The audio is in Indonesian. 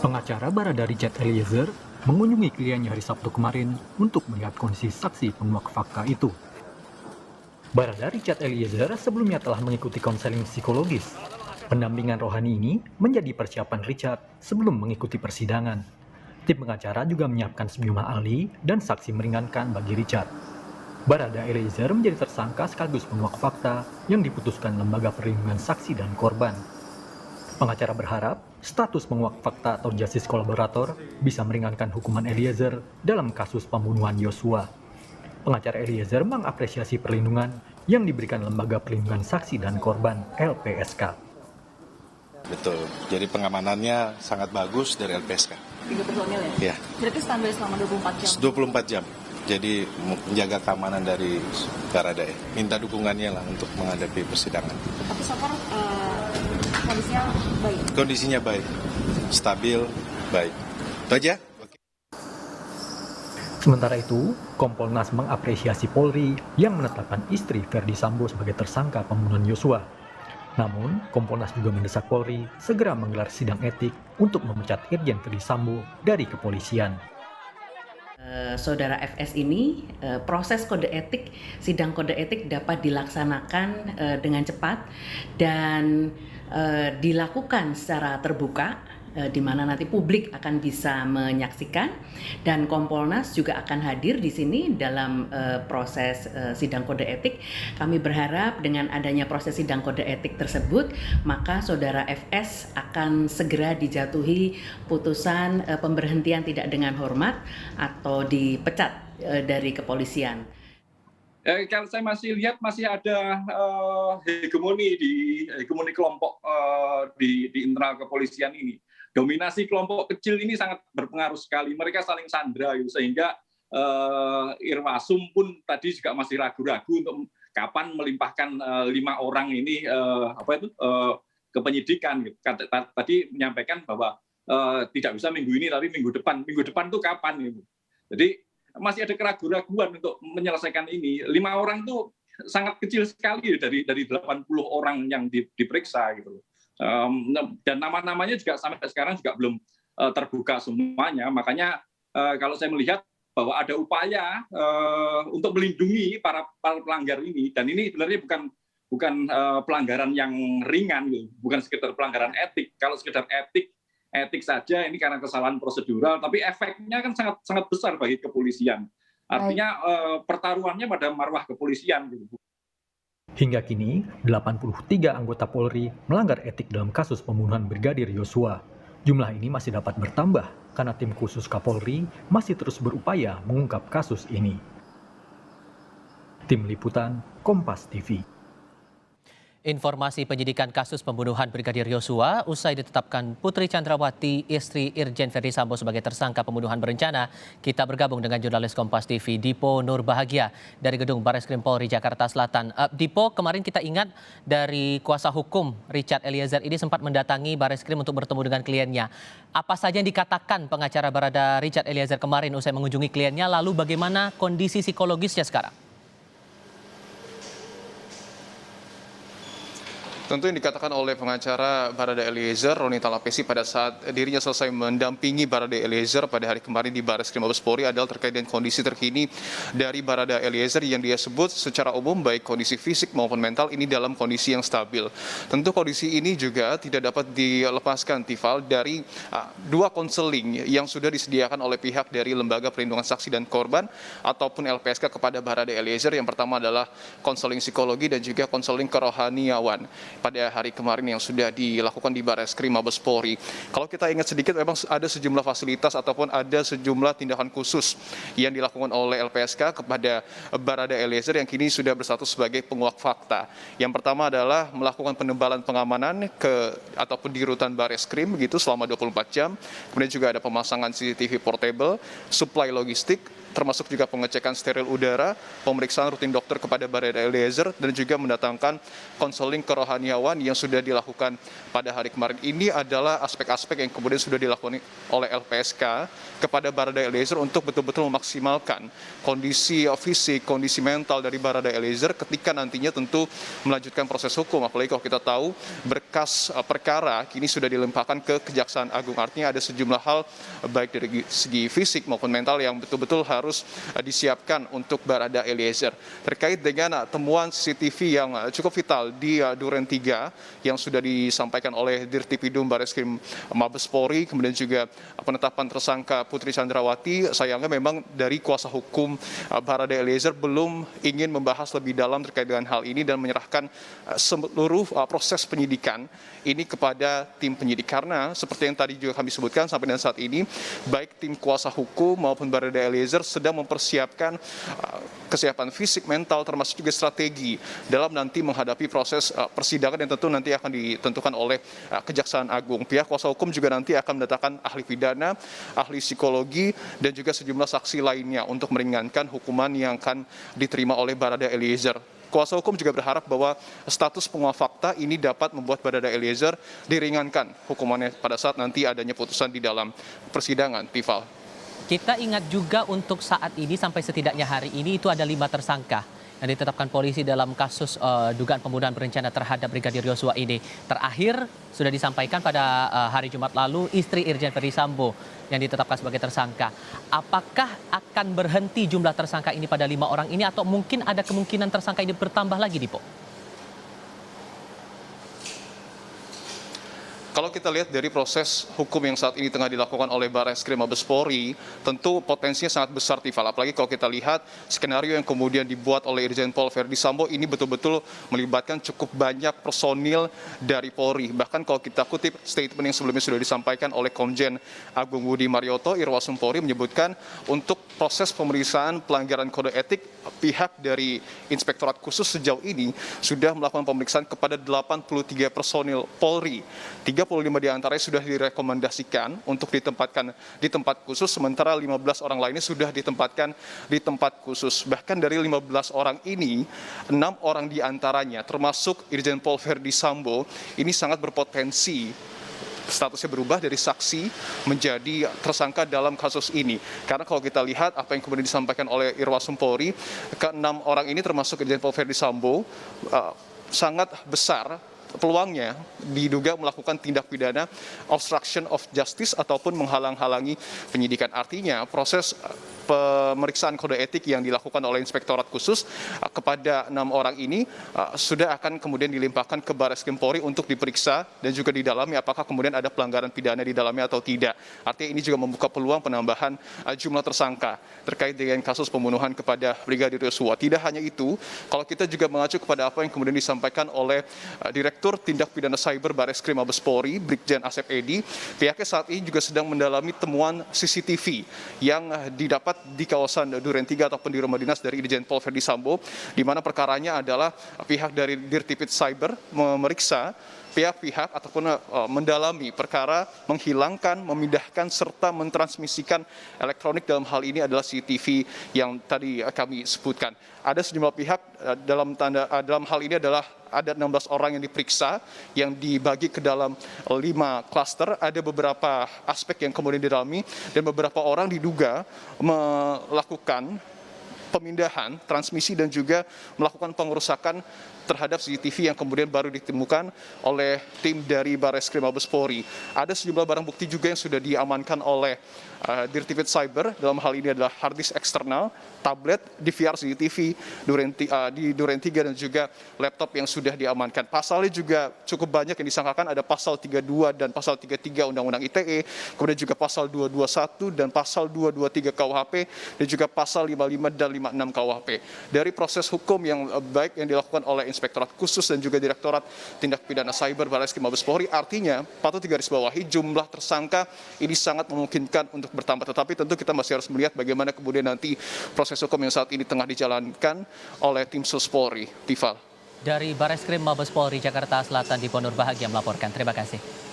Pengacara Barada Richard Eliezer mengunjungi kliennya hari Sabtu kemarin untuk melihat kondisi saksi penguak fakta itu. Barada Richard Eliezer sebelumnya telah mengikuti konseling psikologis. Pendampingan rohani ini menjadi persiapan Richard sebelum mengikuti persidangan. Tim pengacara juga menyiapkan sejumlah ahli dan saksi meringankan bagi Richard. Barada Eliezer menjadi tersangka sekaligus penguak fakta yang diputuskan Lembaga Perlindungan Saksi dan Korban. Pengacara berharap status penguak fakta atau justice kolaborator bisa meringankan hukuman Eliezer dalam kasus pembunuhan Yosua. Pengacara Eliezer mengapresiasi perlindungan yang diberikan Lembaga Perlindungan Saksi dan Korban (LPSK). Betul, jadi pengamanannya sangat bagus dari LPSK. 3 personil ya? Ya. Berarti standby selama 24 jam? 24 jam, jadi menjaga keamanan dari Baradae. Minta dukungannya lah untuk menghadapi persidangan. Tapi so far kondisinya baik? Kondisinya baik, stabil, baik. Itu aja. Sementara itu, Kompolnas mengapresiasi Polri yang menetapkan istri Verdi Sambo sebagai tersangka pembunuhan Yosua. Namun, Kompolnas juga mendesak Polri segera menggelar sidang etik untuk memecat Irjen Verdi Sambo dari kepolisian. Saudara FS ini, proses kode etik, sidang kode etik dapat dilaksanakan dengan cepat dan dilakukan secara terbuka, di mana nanti publik akan bisa menyaksikan dan Kompolnas juga akan hadir di sini dalam proses sidang kode etik. Kami berharap dengan adanya proses sidang kode etik tersebut, maka saudara FS akan segera dijatuhi putusan pemberhentian tidak dengan hormat atau dipecat dari kepolisian. Kalau saya masih lihat masih ada hegemoni kelompok di internal kepolisian ini. Dominasi kelompok kecil ini sangat berpengaruh sekali. Mereka saling sandra gitu, sehingga Irwasum pun tadi juga masih ragu-ragu untuk kapan melimpahkan 5 orang ini ke penyidikan. Gitu. Tadi menyampaikan bahwa tidak bisa minggu ini tapi minggu depan. Minggu depan itu kapan? Gitu. Jadi masih ada keraguan-raguan untuk menyelesaikan ini. 5 orang itu sangat kecil sekali dari 80 orang yang diperiksa gitu. Dan nama-namanya juga sampai sekarang juga belum terbuka semuanya. Makanya kalau saya melihat bahwa ada upaya untuk melindungi para pelanggar ini, dan ini sebenarnya bukan pelanggaran yang ringan, gitu. Bukan sekedar pelanggaran etik. Kalau sekedar etik saja ini karena kesalahan prosedural, tapi efeknya kan sangat besar bagi kepolisian. Artinya pertaruhannya pada marwah kepolisian. Gitu. Hingga kini, 83 anggota Polri melanggar etik dalam kasus pembunuhan Brigadir Yosua. Jumlah ini masih dapat bertambah karena tim khusus Kapolri masih terus berupaya mengungkap kasus ini. Tim Liputan, Kompas TV. Informasi penyidikan kasus pembunuhan Brigadir Yosua usai ditetapkan Putri Chandrawati, istri Irjen Verdi Sambo sebagai tersangka pembunuhan berencana. Kita bergabung dengan jurnalis Kompas TV Dipo Nurbahagia dari Gedung Barreskrim Polri Jakarta Selatan. Dipo, kemarin kita ingat dari kuasa hukum Richard Eliezer ini sempat mendatangi Barreskrim untuk bertemu dengan kliennya. Apa saja yang dikatakan pengacara Barada Richard Eliezer kemarin usai mengunjungi kliennya, lalu bagaimana kondisi psikologisnya sekarang? Tentu yang dikatakan oleh pengacara Barada Eliezer, Roni Talapesi, pada saat dirinya selesai mendampingi Barada Eliezer pada hari kemarin di Barreskrim Mabes Polri adalah terkait dengan kondisi terkini dari Barada Eliezer yang dia sebut secara umum baik kondisi fisik maupun mental ini dalam kondisi yang stabil. Tentu kondisi ini juga tidak dapat dilepaskan, Tifal, dari 2 konseling yang sudah disediakan oleh pihak dari Lembaga Perlindungan Saksi dan Korban ataupun LPSK kepada Barada Eliezer. Yang pertama adalah konseling psikologi dan juga konseling kerohaniawan pada hari kemarin yang sudah dilakukan di Barreskrim Mabes Polri. Kalau kita ingat sedikit, memang ada sejumlah fasilitas ataupun ada sejumlah tindakan khusus yang dilakukan oleh LPSK kepada Barada Eliezer yang kini sudah berstatus sebagai penguak fakta. Yang pertama adalah melakukan penebalan pengamanan ataupun di rutan Barreskrim begitu selama 24 jam. Kemudian juga ada pemasangan CCTV portable, suplai logistik, termasuk juga pengecekan steril udara, pemeriksaan rutin dokter kepada Barada Eliezer, dan juga mendatangkan konseling kerohaniawan yang sudah dilakukan pada hari kemarin. Ini adalah aspek-aspek yang kemudian sudah dilakukan oleh LPSK kepada Barada Eliezer untuk betul-betul memaksimalkan kondisi fisik, kondisi mental dari Barada Eliezer ketika nantinya tentu melanjutkan proses hukum. Apalagi kalau kita tahu berkas perkara kini sudah dilimpahkan ke Kejaksaan Agung. Artinya ada sejumlah hal baik dari segi fisik maupun mental yang betul-betul harus disiapkan untuk Barada Eliezer. Terkait dengan temuan CCTV yang cukup vital di Duren 3 yang sudah disampaikan oleh Dirtipidum Bareskrim Mabes Polri, kemudian juga penetapan tersangka Putri Chandrawati, sayangnya memang dari kuasa hukum Barada Eliezer belum ingin membahas lebih dalam terkait dengan hal ini dan menyerahkan seluruh proses penyidikan ini kepada tim penyidik. Karena seperti yang tadi juga kami sebutkan sampai dengan saat ini, baik tim kuasa hukum maupun Barada Eliezer sedang mempersiapkan kesiapan fisik, mental, termasuk juga strategi dalam nanti menghadapi proses persidangan yang tentu nanti akan ditentukan oleh Kejaksaan Agung. Pihak kuasa hukum juga nanti akan mendatangkan ahli pidana, ahli psikologi, dan juga sejumlah saksi lainnya untuk meringankan hukuman yang akan diterima oleh Barada Eliezer. Kuasa hukum juga berharap bahwa status penguap fakta ini dapat membuat Barada Eliezer diringankan hukumannya pada saat nanti adanya putusan di dalam persidangan. Tiffal. Kita ingat juga untuk saat ini sampai setidaknya hari ini itu ada 5 tersangka yang ditetapkan polisi dalam kasus dugaan pembunuhan berencana terhadap Brigadir Yosua ini. Terakhir sudah disampaikan pada hari Jumat lalu istri Irjen Ferdisambo yang ditetapkan sebagai tersangka. Apakah akan berhenti jumlah tersangka ini pada 5 orang ini atau mungkin ada kemungkinan tersangka ini bertambah lagi, Dipo? Kalau kita lihat dari proses hukum yang saat ini tengah dilakukan oleh Bareskrim Mabes Polri, tentu potensinya sangat besar, Tiffal. Apalagi kalau kita lihat skenario yang kemudian dibuat oleh Irjen Pol Ferdisambo ini betul-betul melibatkan cukup banyak personil dari Polri. Bahkan kalau kita kutip statement yang sebelumnya sudah disampaikan oleh Komjen Agung Budi Marioto, Irwasum Polri menyebutkan untuk proses pemeriksaan pelanggaran kode etik, pihak dari Inspektorat Khusus sejauh ini sudah melakukan pemeriksaan kepada 83 personil Polri. 35 diantaranya sudah direkomendasikan untuk ditempatkan di tempat khusus, sementara 15 orang lainnya sudah ditempatkan di tempat khusus. Bahkan dari 15 orang ini, 6 orang diantaranya termasuk Irjen Pol Ferdisambo ini sangat berpotensi statusnya berubah dari saksi menjadi tersangka dalam kasus ini. Karena kalau kita lihat apa yang kemudian disampaikan oleh Irwasum Polri, ke-6 orang ini termasuk Irjen Pol Ferdisambo sangat besar peluangnya diduga melakukan tindak pidana obstruction of justice ataupun menghalang-halangi penyidikan. Artinya proses pemeriksaan kode etik yang dilakukan oleh Inspektorat Khusus kepada 6 orang ini sudah akan kemudian dilimpahkan ke Bareskrim Polri untuk diperiksa dan juga didalami apakah kemudian ada pelanggaran pidana di dalamnya atau tidak. Artinya ini juga membuka peluang penambahan jumlah tersangka terkait dengan kasus pembunuhan kepada Brigadir Yosua. Tidak hanya itu, kalau kita juga mengacu kepada apa yang kemudian disampaikan oleh Direktur Tindak Pidana Cyber Bareskrim Mabes Polri, Brigjen Asep Edi, pihaknya saat ini juga sedang mendalami temuan CCTV yang didapat di kawasan Duren 3 ataupun di rumah dinas dari Irjen Pol Ferdisambo, di mana perkaranya adalah pihak dari Dirtipid Cyber memeriksa pihak-pihak ataupun mendalami perkara menghilangkan, memindahkan serta mentransmisikan elektronik, dalam hal ini adalah CCTV yang tadi kami sebutkan. Ada sejumlah pihak dalam hal ini adalah ada 16 orang yang diperiksa yang dibagi ke dalam 5 klaster. Ada beberapa aspek yang kemudian didalami dan beberapa orang diduga melakukan pemindahan, transmisi dan juga melakukan pengerusakan terhadap CCTV yang kemudian baru ditemukan oleh tim dari Bareskrim Mabes Polri. Ada sejumlah barang bukti juga yang sudah diamankan oleh Dirtipid Cyber, dalam hal ini adalah hard disk eksternal, tablet, DVR CCTV di Duren 3 dan juga laptop yang sudah diamankan. Pasalnya juga cukup banyak yang disangkakan, ada pasal 32 dan pasal 33 Undang-Undang ITE, kemudian juga pasal 221 dan pasal 223 KUHP dan juga pasal 55 dan 56 KUHP. Dari proses hukum yang baik yang dilakukan oleh Inspektorat Khusus dan juga Direktorat Tindak Pidana Cyber Bareskrim Mabes Polri, artinya patut digarisbawahi jumlah tersangka ini sangat memungkinkan untuk bertambah. Tetapi tentu kita masih harus melihat bagaimana kemudian nanti proses hukum yang saat ini tengah dijalankan oleh tim Sus Polri. Tiffal. Dari Bareskrim Mabes Polri Jakarta Selatan, Dipo Nurbahagia melaporkan. Terima kasih.